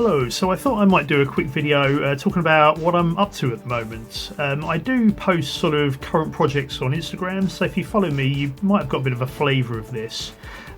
Hello, so I thought I might do a quick video talking about what I'm up to at the moment. I do post sort of current projects on Instagram, so if you follow me you might have got a bit of a flavour of this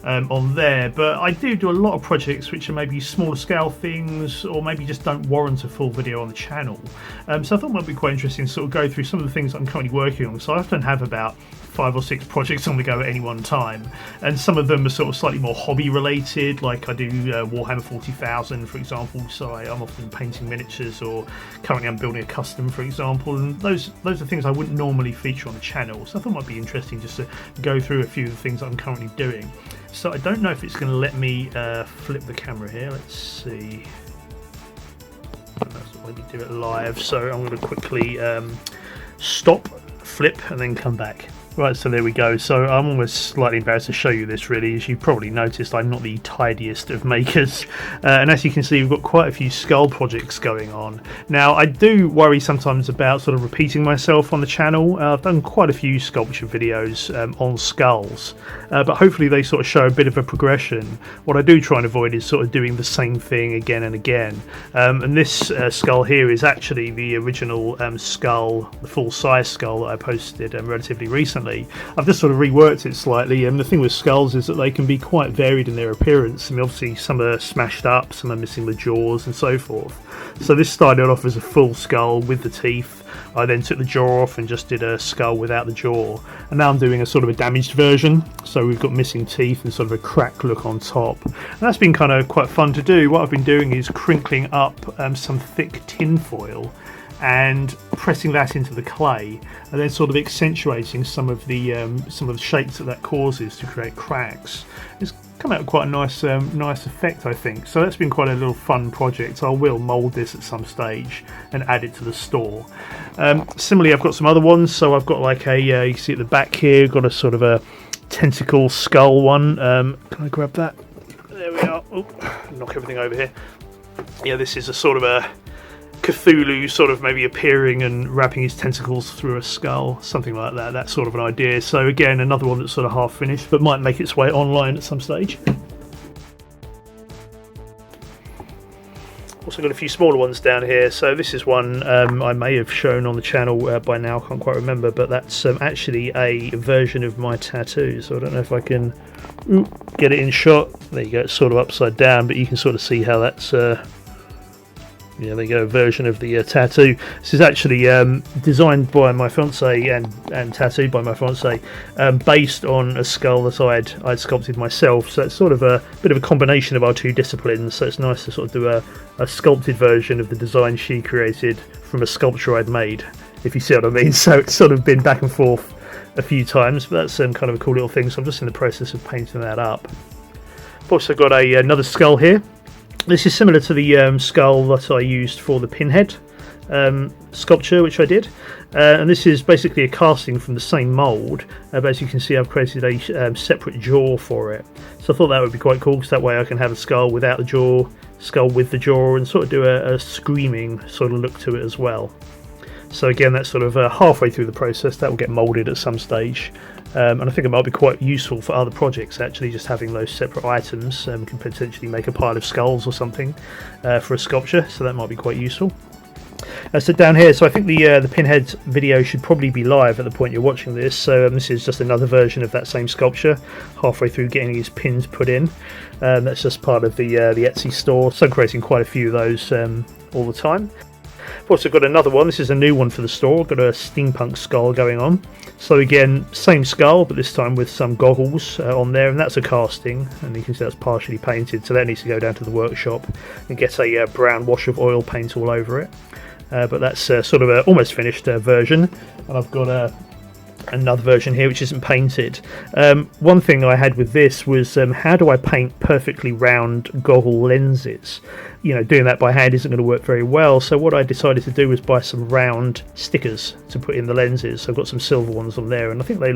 on there, but I do a lot of projects which are maybe smaller scale things or maybe just don't warrant a full video on the channel. So I thought it might be quite interesting to sort of go through some of the things I'm currently working on. So I often have about 5 or 6 projects on the go at any one time, and some of them are sort of slightly more hobby related, like I do Warhammer 40,000 for example, so I'm often painting miniatures, or currently I'm building a custom for example, and those are things I wouldn't normally feature on the channel, so I thought it might be interesting just to go through a few of the things that I'm currently doing. So I don't know if it's going to let me flip the camera here, let's see. That's let me do it live, so I'm going to quickly stop, flip and then come back. Right, so there we go. So I'm almost slightly embarrassed to show you this really. As you've probably noticed, I'm not the tidiest of makers. And as you can see, we've got quite a few skull projects going on. Now, I do worry sometimes about sort of repeating myself on the channel. I've done quite a few sculpture videos on skulls, but hopefully they sort of show a bit of a progression. What I do try and avoid is sort of doing the same thing again and again. And this skull here is actually the original skull, the full-size skull that I posted relatively recently. I've just sort of reworked it slightly, and the thing with skulls is that they can be quite varied in their appearance. I mean, obviously some are smashed up, some are missing the jaws and so forth. So this started off as a full skull with the teeth. I then took the jaw off and just did a skull without the jaw, and now I'm doing a sort of a damaged version, so we've got missing teeth and sort of a cracked look on top, and that's been kind of quite fun to do. What I've been doing is crinkling up some thick tin foil and pressing that into the clay, and then sort of accentuating some of the shapes that causes to create cracks. It's come out with quite a nice effect, I think. So that's been quite a little fun project. I will mould this at some stage and add it to the store. Similarly, I've got some other ones. So I've got like a you can see at the back here, got a sort of a tentacle skull one. Can I grab that? There we are. Oh, knock everything over here. Yeah, this is a sort of a Cthulhu sort of maybe appearing and wrapping his tentacles through a skull, something like that. That's sort of an idea. So again, another one that's sort of half finished but might make its way online at some stage. Also got a few smaller ones down here. So this is one I may have shown on the channel by now, can't quite remember, but that's actually a version of my tattoo. So I don't know if I can get it in shot. There you go, it's sort of upside down, but you can sort of see how that's yeah, there you go, a version of the tattoo. This is actually designed by my fiance and tattooed by my fiance, based on a skull that I'd sculpted myself. So it's sort of a bit of a combination of our two disciplines. So it's nice to sort of do a sculpted version of the design she created from a sculpture I'd made, if you see what I mean. So it's sort of been back and forth a few times, but that's kind of a cool little thing. So I'm just in the process of painting that up. I've also got another skull here. This is similar to the skull that I used for the pinhead sculpture, which I did, and this is basically a casting from the same mould, but as you can see I've created a separate jaw for it. So I thought that would be quite cool, because that way I can have a skull without the jaw, skull with the jaw, and sort of do a screaming sort of look to it as well. So again, that's sort of halfway through the process. That will get moulded at some stage, and I think it might be quite useful for other projects actually, just having those separate items. Can potentially make a pile of skulls or something for a sculpture, so that might be quite useful. So down here, so I think the pinhead video should probably be live at the point you're watching this. So this is just another version of that same sculpture, halfway through getting his pins put in. That's just part of the Etsy store, so I'm creating quite a few of those all the time. I've also got another one. This is a new one for the store. Got a steampunk skull going on. So again, same skull, but this time with some goggles on there, and that's a casting, and you can see that's partially painted, so that needs to go down to the workshop and get a brown wash of oil paint all over it. But that's sort of a almost finished version, and I've got another version here which isn't painted. One thing I had with this was how do I paint perfectly round goggle lenses? You know, doing that by hand isn't going to work very well, so what I decided to do was buy some round stickers to put in the lenses. So I've got some silver ones on there, and I think they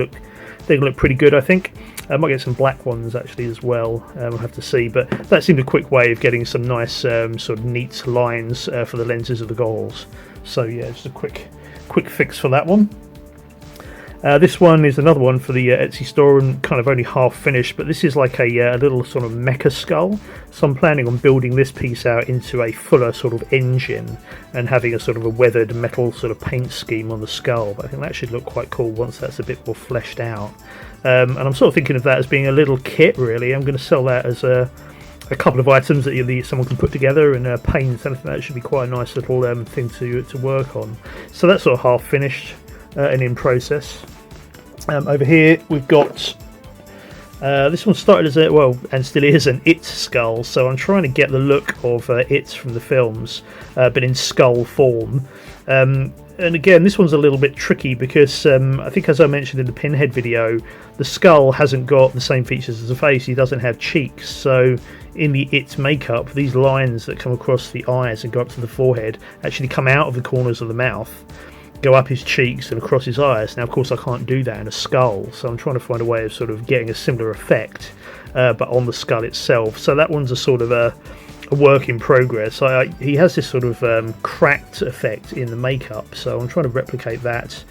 look pretty good. I think I might get some black ones actually as well. I'll have to see, but that seemed a quick way of getting some nice sort of neat lines for the lenses of the goggles. So yeah, just a quick fix for that one. This one is another one for the Etsy store and kind of only half finished, but this is like a little sort of mecha skull. So I'm planning on building this piece out into a fuller sort of engine and having a sort of a weathered metal sort of paint scheme on the skull. But I think that should look quite cool once that's a bit more fleshed out. And I'm sort of thinking of that as being a little kit, really. I'm going to sell that as a couple of items that someone can put together and paint. And I think that should be quite a nice little thing to work on. So that's sort of half finished and in process. Over here we've got this one started as and still is an It skull, so I'm trying to get the look of It from the films, but in skull form. And again, this one's a little bit tricky because I think, as I mentioned in the Pinhead video, the skull hasn't got the same features as the face. He doesn't have cheeks, so in the It makeup, these lines that come across the eyes and go up to the forehead actually come out of the corners of the mouth, go up his cheeks and across his eyes. Now, of course, I can't do that in a skull, so I'm trying to find a way of sort of getting a similar effect, but on the skull itself. So that one's a sort of a work in progress. He has this sort of cracked effect in the makeup, so I'm trying to replicate that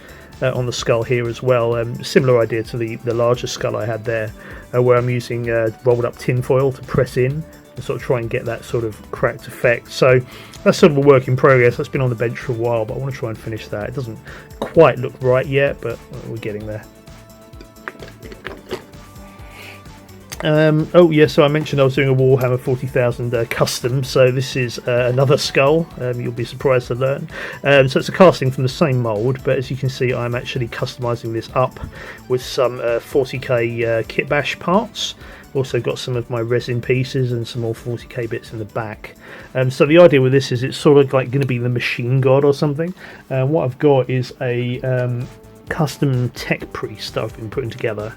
on the skull here as well. Similar idea to the larger skull I had there, where I'm using rolled up tin foil to press in and sort of try and get that sort of cracked effect. So that's sort of a work in progress. That's been on the bench for a while, but I want to try and finish that. It doesn't quite look right yet, but we're getting there. So I mentioned I was doing a Warhammer 40,000 custom, so this is another skull, you'll be surprised to learn. So it's a casting from the same mould, but as you can see, I'm actually customising this up with some 40k kit bash parts. Also got some of my resin pieces and some more 40k bits in the back. So the idea with this is it's sort of like going to be the machine god or something. What I've got is a custom tech priest that I've been putting together.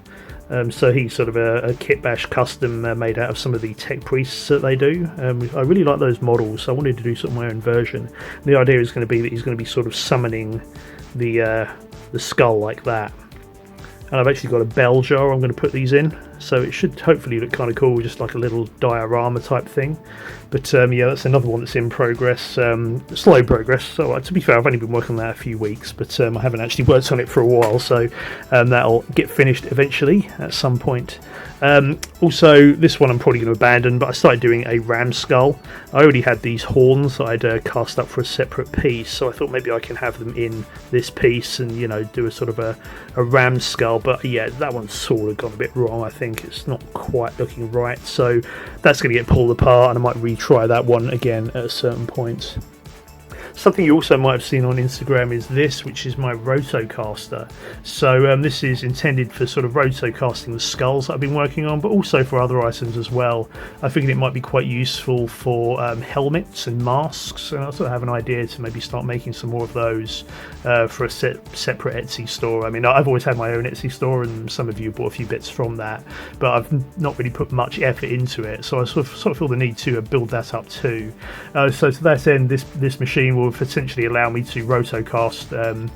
So he's sort of a kit bash custom made out of some of the tech priests that they do. I really like those models, so I wanted to do sort of my own version. The idea is going to be that he's going to be sort of summoning the skull like that. And I've actually got a bell jar I'm going to put these in, so it should hopefully look kind of cool, just like a little diorama type thing. But yeah, that's another one that's in progress, slow progress. So to be fair, I've only been working on that a few weeks, but I haven't actually worked on it for a while, so that'll get finished eventually at some point. Also, this one I'm probably going to abandon, but I started doing a ram skull. I already had these horns that I'd cast up for a separate piece, so I thought maybe I can have them in this piece and, you know, do a sort of a ram skull. But yeah, that one's sort of gone a bit wrong. I think it's not quite looking right, so that's going to get pulled apart, and I might retry that one again at a certain point. Something you also might have seen on Instagram is this, which is my Rotocaster. So this is intended for sort of rotocasting the skulls that I've been working on, but also for other items as well. I figured it might be quite useful for helmets and masks, and I also have an idea to maybe start making some more of those for a separate Etsy store. I mean, I've always had my own Etsy store, and some of you bought a few bits from that, but I've not really put much effort into it, so I sort of feel the need to build that up too. So to that end, this machine will potentially allow me to rotocast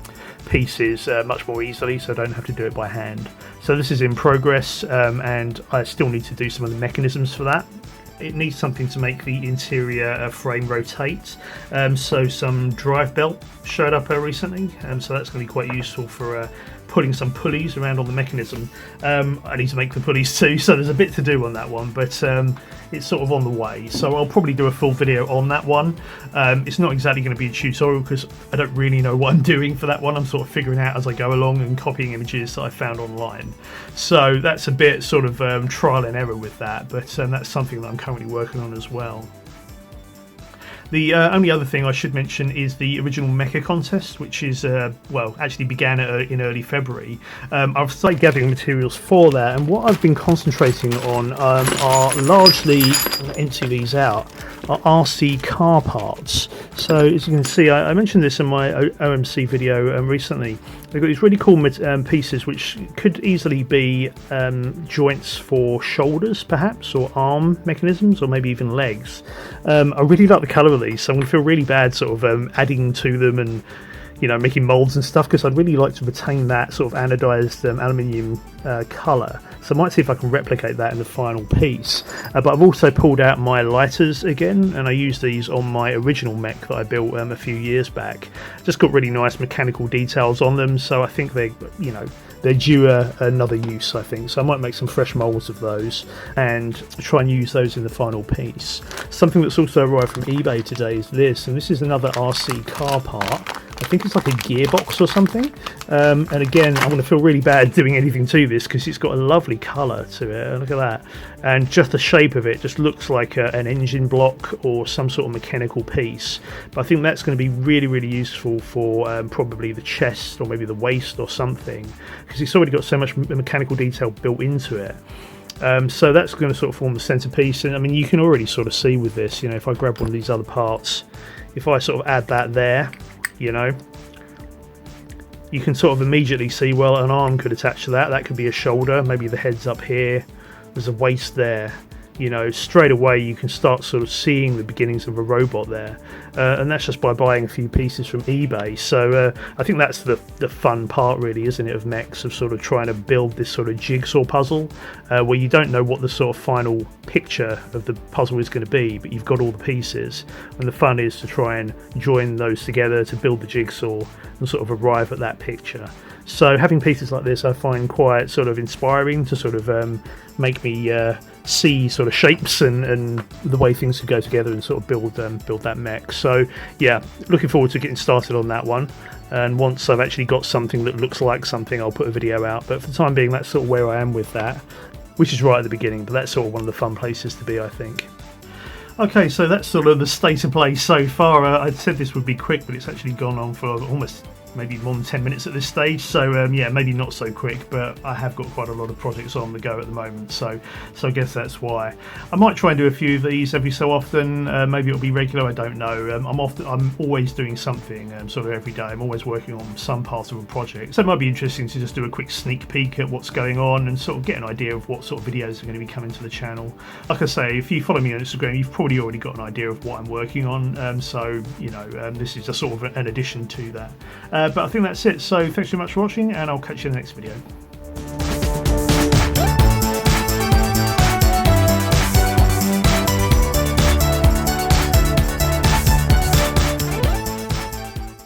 pieces much more easily, so I don't have to do it by hand. So this is in progress, and I still need to do some of the mechanisms for that. It needs something to make the interior frame rotate, so some drive belt showed up recently, so that's going to be quite useful for putting some pulleys around on the mechanism. I need to make the pulleys too, so there's a bit to do on that one, but it's sort of on the way, so I'll probably do a full video on that one. It's not exactly going to be a tutorial because I don't really know what I'm doing for that one. I'm sort of figuring out as I go along and copying images that I found online, so that's a bit sort of trial and error with that, but that's something that I'm currently working on as well. The only other thing I should mention is the original Mecha contest, which is, actually began in early February. I've started gathering materials for that, and what I've been concentrating on are largely, I'm going to empty these out, are RC car parts. So as you can see, I mentioned this in my OMC video recently. They've got these really cool pieces which could easily be joints for shoulders perhaps, or arm mechanisms, or maybe even legs. I really like the colour of these, so I'm going to feel really bad sort of adding to them and, you know, making moulds and stuff, because I'd really like to retain that sort of anodised aluminium colour. So I might see if I can replicate that in the final piece. But I've also pulled out my lighters again, and I used these on my original mech that I built a few years back. Just got really nice mechanical details on them, so I think they, you know, they're due another use, I think. So I might make some fresh moulds of those and try and use those in the final piece. Something that's also arrived from eBay today is this, and this is another RC car part. I think it's like a gearbox or something. And again, I'm going to feel really bad doing anything to this because it's got a lovely colour to it. Look at that. And just the shape of it just looks like an engine block or some sort of mechanical piece. But I think that's going to be really, really useful for probably the chest or maybe the waist or something, because it's already got so much mechanical detail built into it. So that's going to sort of form the centerpiece. And I mean, you can already sort of see with this, you know, if I grab one of these other parts, if I sort of add that there, you know, you can sort of immediately see, well, an arm could attach to that. That could be a shoulder, maybe the head's up here, there's a waist there. You know, straight away you can start sort of seeing the beginnings of a robot there, and that's just by buying a few pieces from eBay. So I think that's the fun part, really, isn't it, of mechs, of sort of trying to build this sort of jigsaw puzzle where you don't know what the sort of final picture of the puzzle is going to be, but you've got all the pieces, and the fun is to try and join those together to build the jigsaw and sort of arrive at that picture. So having pieces like this I find quite sort of inspiring to sort of make me see sort of shapes and the way things could go together and sort of build that mech. So yeah, looking forward to getting started on that one, and once I've actually got something that looks like something, I'll put a video out. But for the time being, that's sort of where I am with that, which is right at the beginning, but that's sort of one of the fun places to be, I think. Okay, so that's sort of the state of play so far. I said this would be quick, but it's actually gone on for almost maybe more than 10 minutes at this stage, so yeah, maybe not so quick, but I have got quite a lot of projects on the go at the moment, so I guess that's why. I might try and do a few of these every so often. Maybe it'll be regular, I don't know. I'm always doing something sort of every day. I'm always working on some part of a project, so it might be interesting to just do a quick sneak peek at what's going on and sort of get an idea of what sort of videos are going to be coming to the channel. Like I say, if you follow me on Instagram, you've probably already got an idea of what I'm working on, so you know, this is just sort of an addition to that. But I think that's it, so thanks very much for watching, and I'll catch you in the next video.